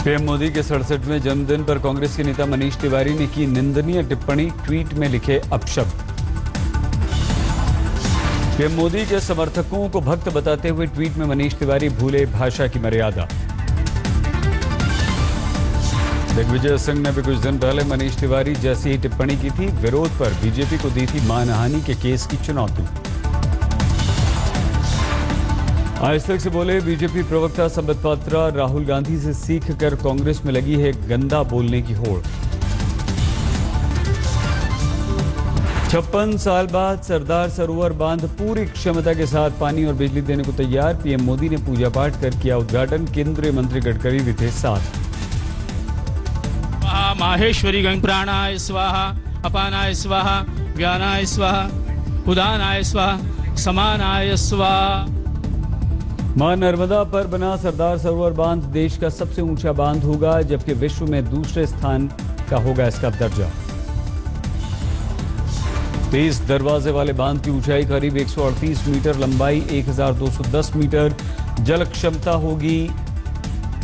PM Modi के 67वें जन्मदिन पर कांग्रेस के नेता मनीष तिवारी ने की निंदनीय टिप्पणी, ट्वीट में लिखे अपशब्द। पीएम मोदी के समर्थकों को भक्त बताते हुए ट्वीट में मनीष तिवारी भूले भाषा की मर्यादा। दिग्विजय सिंह ने भी कुछ दिन पहले मनीष तिवारी जैसी ही टिप्पणी की थी। विरोध पर बीजेपी को दी थी मानहानि के केस की चुनौती। आज तक से बोले बीजेपी प्रवक्ता संबित पात्रा, राहुल गांधी से सीख कर कांग्रेस में लगी है गंदा बोलने की होड़। 56 साल बाद सरदार सरोवर बांध पूरी क्षमता के साथ पानी और बिजली देने को तैयार। पीएम मोदी ने पूजा पाठ कर किया उद्घाटन। केंद्रीय मंत्री गडकरी भी थे साथ। माहेश्वरी गंग प्राणाय स्वाहा, अपानाय स्वाहा, व्यानाय स्वाहा, उदानाय स्वाहा, समानाय स्वाहा। मां नर्मदा पर बना सरदार सरोवर बांध देश का सबसे ऊंचा बांध होगा, जबकि विश्व में दूसरे स्थान का होगा इसका दर्जा। 23 दरवाजे वाले बांध की ऊंचाई करीब 138 मीटर, लंबाई 1210 मीटर, जल क्षमता होगी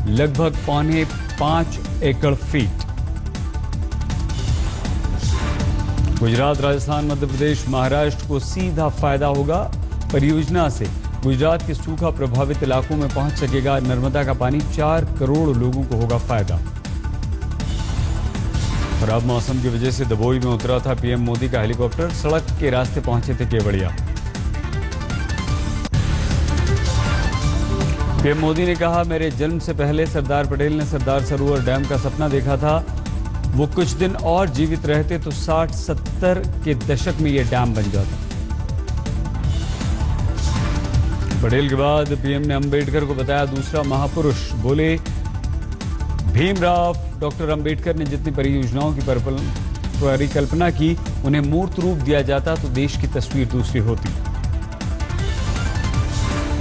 लगभग 4.5 एकड़ फीट। गुजरात, राजस्थान, मध्य प्रदेश, महाराष्ट्र को सीधा फायदा होगा परियोजना से। गुजरात के सूखा प्रभावित इलाकों में पहुंच सकेगा नर्मदा का पानी। 4 करोड़ लोगों को होगा फायदा। खराब मौसम की वजह से दबोई में उतरा था पीएम मोदी का हेलीकॉप्टर। सड़क के रास्ते पहुंचे थे केवड़िया। पीएम मोदी ने कहा, मेरे जन्म से पहले सरदार पटेल ने सरदार सरोवर डैम का सपना देखा था। वो कुछ दिन और जीवित रहते तो 60-70 के दशक में यह डैम बन जाता। पटेल के बाद पीएम ने अंबेडकर को बताया दूसरा महापुरुष। बोले, भीमराव डॉक्टर अंबेडकर ने जितनी परियोजनाओं की परिकल्पना की, उन्हें मूर्त रूप दिया जाता तो देश की तस्वीर दूसरी होती।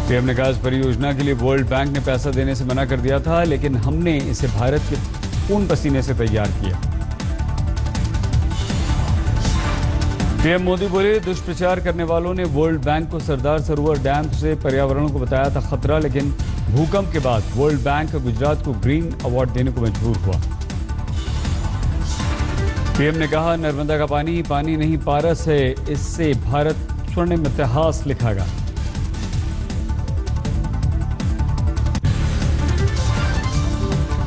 पीएम ने कहा, इस परियोजना के लिए वर्ल्ड बैंक ने पैसा देने से मना कर दिया था, लेकिन हमने इसे भारत के खून पसीने से तैयार किया। पीएम मोदी बोले, दुष्प्रचार करने वालों ने वर्ल्ड बैंक को सरदार सरोवर डैम से पर्यावरण को बताया था खतरा, लेकिन भूकंप के बाद वर्ल्ड बैंक गुजरात को ग्रीन अवार्ड देने को मजबूर हुआ। पीएम ने कहा, नर्मदा का पानी पानी नहीं पारस है, इससे भारत स्वर्णिम इतिहास लिखेगा।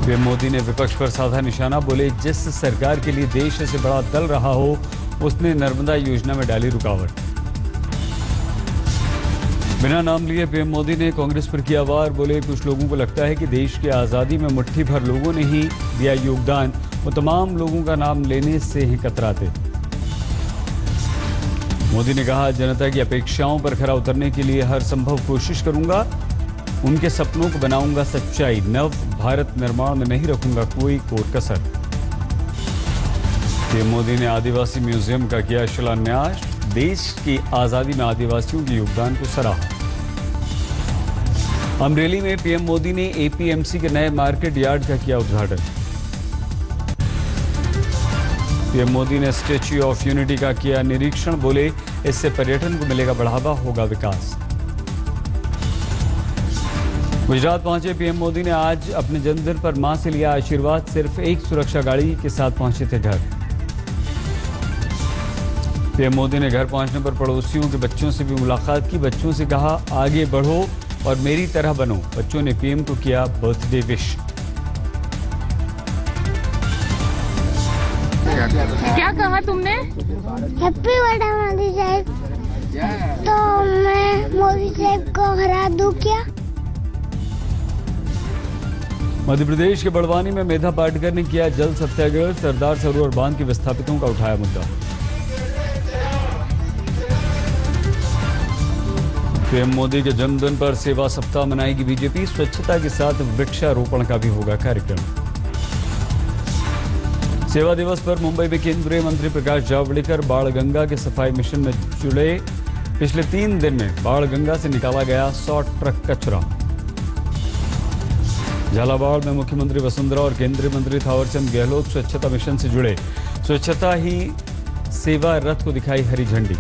पीएम मोदी ने विपक्ष पर साधा निशाना। बोले, जिस सरकार के लिए देश से बड़ा दल रहा हो, उसने नर्मदा योजना में डाली रुकावट। बिना नाम लिए पीएम मोदी ने कांग्रेस पर किया वार। बोले, कुछ लोगों को लगता है कि देश की आजादी में मुट्ठी भर लोगों ने ही दिया योगदान, वो तमाम लोगों का नाम लेने से ही कतराते। मोदी ने कहा, जनता की अपेक्षाओं पर खरा उतरने के लिए हर संभव कोशिश करूंगा। उनके सपनों को बनाऊंगा सच्चाई। नव भारत निर्माण में नहीं रखूंगा कोई कोर कसर। पीएम मोदी ने आदिवासी म्यूजियम का किया शिलान्यास। देश की आजादी में आदिवासियों के योगदान को सराहा। अमरेली में पीएम मोदी ने एपीएमसी के नए मार्केट यार्ड का किया उद्घाटन। पीएम मोदी ने स्टैच्यू ऑफ यूनिटी का किया निरीक्षण। बोले, इससे पर्यटन को मिलेगा बढ़ावा, होगा विकास। गुजरात पहुंचे पीएम मोदी ने आज अपने जन्मदिन पर मां से लिया आशीर्वाद। सिर्फ एक सुरक्षा गाड़ी के साथ पहुंचे थे घर। पीएम मोदी ने घर पहुंचने पर पड़ोसियों के बच्चों से भी मुलाकात की। बच्चों से कहा, आगे बढ़ो और मेरी तरह बनो। बच्चों ने पीएम को किया बर्थडे विश। क्या कहा तुमने? हैप्पी बर्थडे मोदी साहब। तो मैं मोदी साहब को हरा दूं क्या? मध्य प्रदेश के बड़वानी में मेधा पाटकर ने किया जल सत्याग्रह। सरदार सरोवर बांध के विस्थापितों का उठाया मुद्दा। पीएम मोदी के जन्मदिन पर सेवा सप्ताह मनाएगी बीजेपी। स्वच्छता के साथ वृक्षारोपण का भी होगा कार्यक्रम। सेवा दिवस पर मुंबई में केंद्रीय मंत्री प्रकाश जावड़ेकर बाणगंगा के सफाई मिशन में जुड़े। पिछले 3 दिन में बाणगंगा से निकाला गया 100 ट्रक कचरा। झालावाड़ में मुख्यमंत्री वसुंधरा और केंद्रीय मंत्री थावरचंद गहलोत स्वच्छता मिशन से जुड़े। स्वच्छता ही सेवा रथ को दिखाई हरी झंडी।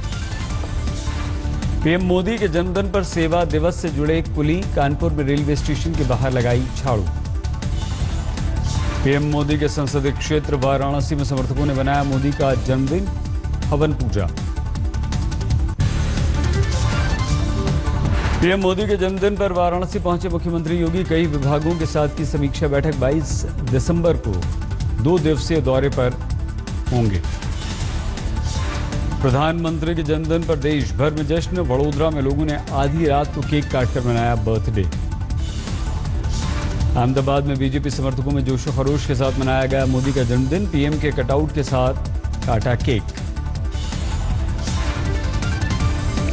पीएम मोदी के जन्मदिन पर सेवा दिवस से जुड़े कुली। कानपुर में रेलवे स्टेशन के बाहर लगाई झाड़ू। पीएम मोदी के संसदीय क्षेत्र वाराणसी में समर्थकों ने बनाया मोदी का जन्मदिन, हवन पूजा। पीएम मोदी के जन्मदिन पर वाराणसी पहुंचे मुख्यमंत्री योगी। कई विभागों के साथ की समीक्षा बैठक 22 दिसंबर को 2 दिवसीय दौरे पर होंगे। प्रधानमंत्री के जन्मदिन पर देश भर में जश्न। वडोदरा में लोगों ने आधी रात को केक काटकर मनाया बर्थडे। अहमदाबाद में बीजेपी समर्थकों में जोशो खरोश के साथ मनाया गया मोदी का जन्मदिन। पीएम के कटआउट के साथ काटा केक।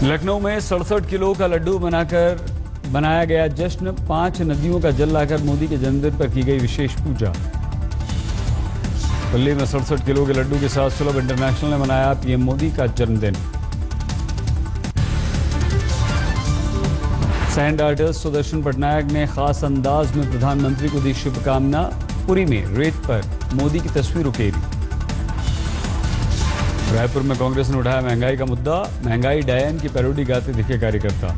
लखनऊ में 67 किलो का लड्डू बनाकर बनाया गया जश्न। 5 नदियों का जल लाकर मोदी के जन्मदिन पर की गई विशेष पूजा। दिल्ली में 67 किलो के लड्डू के साथ सुलभ इंटरनेशनल ने मनाया पीएम मोदी का जन्मदिन। सैंड आर्टिस्ट सुदर्शन पटनायक ने खास अंदाज में प्रधानमंत्री को दी शुभकामना। पुरी में रेत पर मोदी की तस्वीर उकेरी। रायपुर में कांग्रेस ने उठाया महंगाई का मुद्दा। महंगाई डायन की पैरोडी गाते दिखे कार्यकर्ता।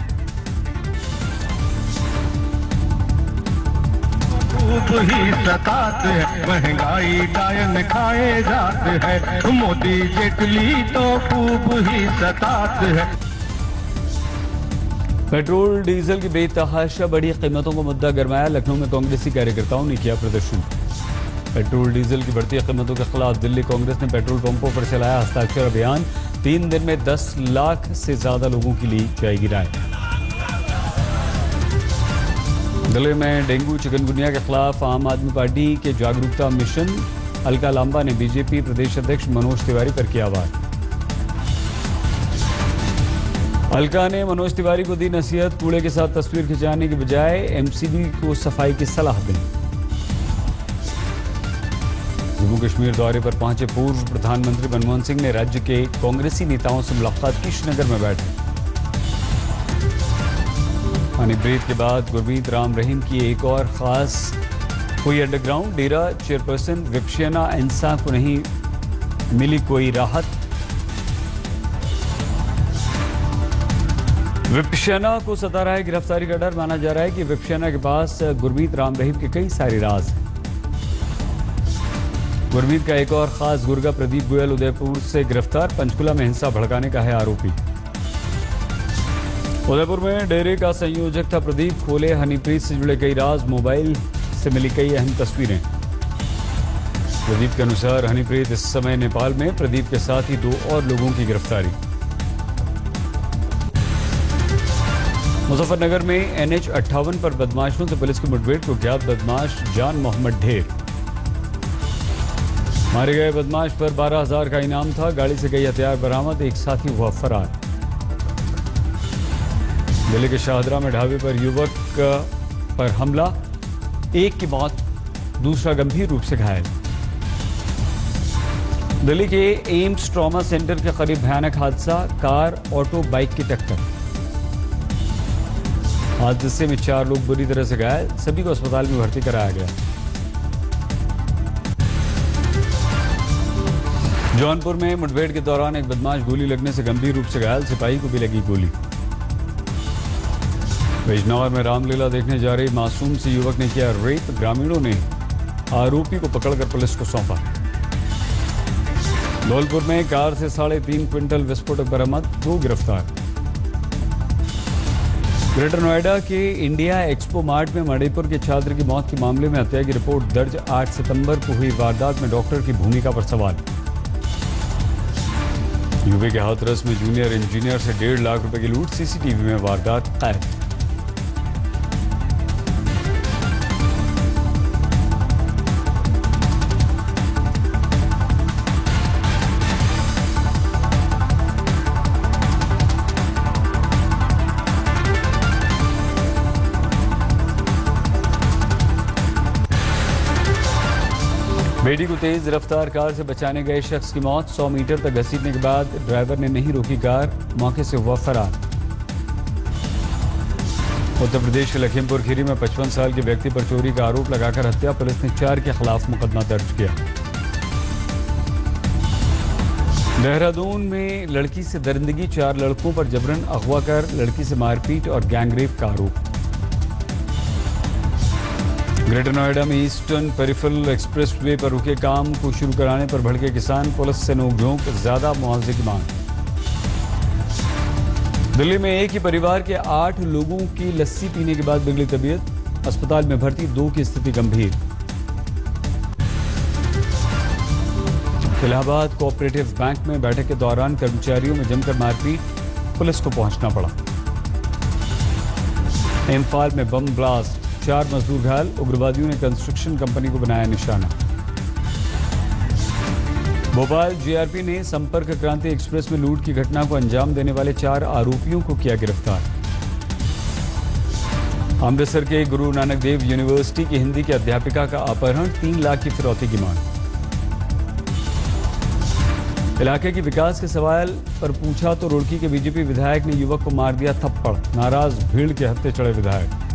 खूब ही सताते हैं, महंगाई डायन खाए जाते हैं। मोदी जेटली तो खूब ही सताते हैं। पेट्रोल डीजल की बेतहाशा बढ़ी कीमतों को मुद्दा गरमाया। लखनऊ में कांग्रेसी कार्यकर्ताओं ने किया प्रदर्शन। पेट्रोल डीजल की बढ़ती कीमतों के खिलाफ दिल्ली कांग्रेस ने पेट्रोल पंपों पर चलाया हस्ताक्षर अभियान। 3 दिन में 10 लाख से ज्यादा लोगों की ली जाएगी राय। दिल्ली में डेंगू चिकनगुनिया के खिलाफ आम आदमी पार्टी के जागरूकता मिशन। अलका लांबा ने बीजेपी प्रदेश अध्यक्ष मनोज तिवारी पर किया वार। अलका ने मनोज तिवारी को दी नसीहत। कूड़े के साथ तस्वीर खिंचाने के बजाय एमसीबी को सफाई की सलाह दी। जम्मू कश्मीर दौरे पर पहुंचे पूर्व प्रधानमंत्री मनमोहन सिंह ने राज्य के कांग्रेसी नेताओं से मुलाकात की। श्रीनगर में बैठे। हनीप्रीत के बाद गुरमीत राम रहीम की एक और खास हुई अंडरग्राउंड। डेरा चेयरपर्सन विपशियना इंसाफ को नहीं मिली कोई राहत। विपशियना को सता रहा है गिरफ्तारी का डर। माना जा रहा है कि विपशियना के पास गुरमीत राम रहीम के कई सारे राज हैं। गुरमीत का एक और खास गुर्गा प्रदीप गोयल उदयपुर से गिरफ्तार। पंचकुला में हिंसा भड़काने का है आरोपी। उदयपुर में डेरे का संयोजक था प्रदीप। खोले हनीप्रीत से जुड़े कई राज। मोबाइल से मिली कई अहम तस्वीरें। प्रदीप के अनुसार हनीप्रीत इस समय नेपाल में। प्रदीप के साथ ही 2 और लोगों की गिरफ्तारी। मुजफ्फरनगर में NH 58 पर बदमाशों से पुलिस की मुठभेड़। कुख्यात बदमाश जान मोहम्मद ढेर। मारे गए बदमाश पर 12,000 का इनाम था। गाड़ी से कई हथियार बरामद। एक साथी हुआ फरार। दिल्ली के शाहदरा में ढाबे पर युवक पर हमला। एक की मौत, दूसरा गंभीर रूप से घायल। दिल्ली के एम्स ट्रॉमा सेंटर के करीब भयानक हादसा। कार ऑटो बाइक की टक्कर। हादसे में 4 लोग बुरी तरह से घायल। सभी को अस्पताल में भर्ती कराया गया। जौनपुर में मुठभेड़ के दौरान एक बदमाश गोली लगने से गंभीर रूप से घायल। सिपाही को भी लगी गोली। बिजनौर में रामलीला देखने जा रही मासूम से युवक ने किया रेप। ग्रामीणों ने आरोपी को पकड़कर पुलिस को सौंपा। धौलपुर में कार से 3.5 क्विंटल विस्फोटक बरामद। 2 गिरफ्तार। ग्रेटर नोएडा के इंडिया एक्सपो मार्ट में मणिपुर के छात्र की मौत के मामले में हत्या की रिपोर्ट दर्ज। 8 सितंबर को हुई वारदात में डॉक्टर की भूमिका पर सवाल। यूपी के हाथरस में जूनियर इंजीनियर से 1.5 लाख रुपए की लूट। सीसीटीवी में वारदात कैद। बेटी को तेज रफ्तार कार से बचाने गए शख्स की मौत। 100 मीटर तक घसीटने के बाद ड्राइवर ने नहीं रोकी कार। मौके से हुआ फरार। उत्तर प्रदेश के लखीमपुर खीरी में 55 साल के व्यक्ति पर चोरी का आरोप लगाकर हत्या। पुलिस ने 4 के खिलाफ मुकदमा दर्ज किया। देहरादून में लड़की से दरिंदगी। 4 लड़कों पर जबरन अगवा कर लड़की से मारपीट और गैंगरेप का आरोप। ग्रेटर नोएडा में ईस्टर्न पेरिफेरल एक्सप्रेसवे पर रुके काम को शुरू कराने पर भड़के किसान, पुलिस से नोक-झोंक, ज्यादा मुआवजे की मांग। दिल्ली में एक ही परिवार के 8 लोगों की लस्सी पीने के बाद बिगड़ी तबीयत, अस्पताल में भर्ती 2 की स्थिति गंभीर। इलाहाबाद कोऑपरेटिव बैंक में बैठक के दौरान कर्मचारियों में जमकर मारपीट, पुलिस को पहुंचना पड़ा। इम्फाल में बम ब्लास्ट, 4 मजदूर घायल, उग्रवादियों ने कंस्ट्रक्शन कंपनी को बनाया निशाना। भोपाल जीआरपी ने संपर्क क्रांति एक्सप्रेस में लूट की घटना को अंजाम देने वाले 4 आरोपियों को किया गिरफ्तार। अमृतसर के गुरु नानक देव यूनिवर्सिटी की हिंदी की अध्यापिका का अपहरण, 3 लाख की फिरौती की मांग। इलाके की विकास के सवाल पर पूछा तो रुड़की के बीजेपी विधायक ने युवक को मार दिया थप्पड़, नाराज भीड़ के हत्थे चढ़े विधायक।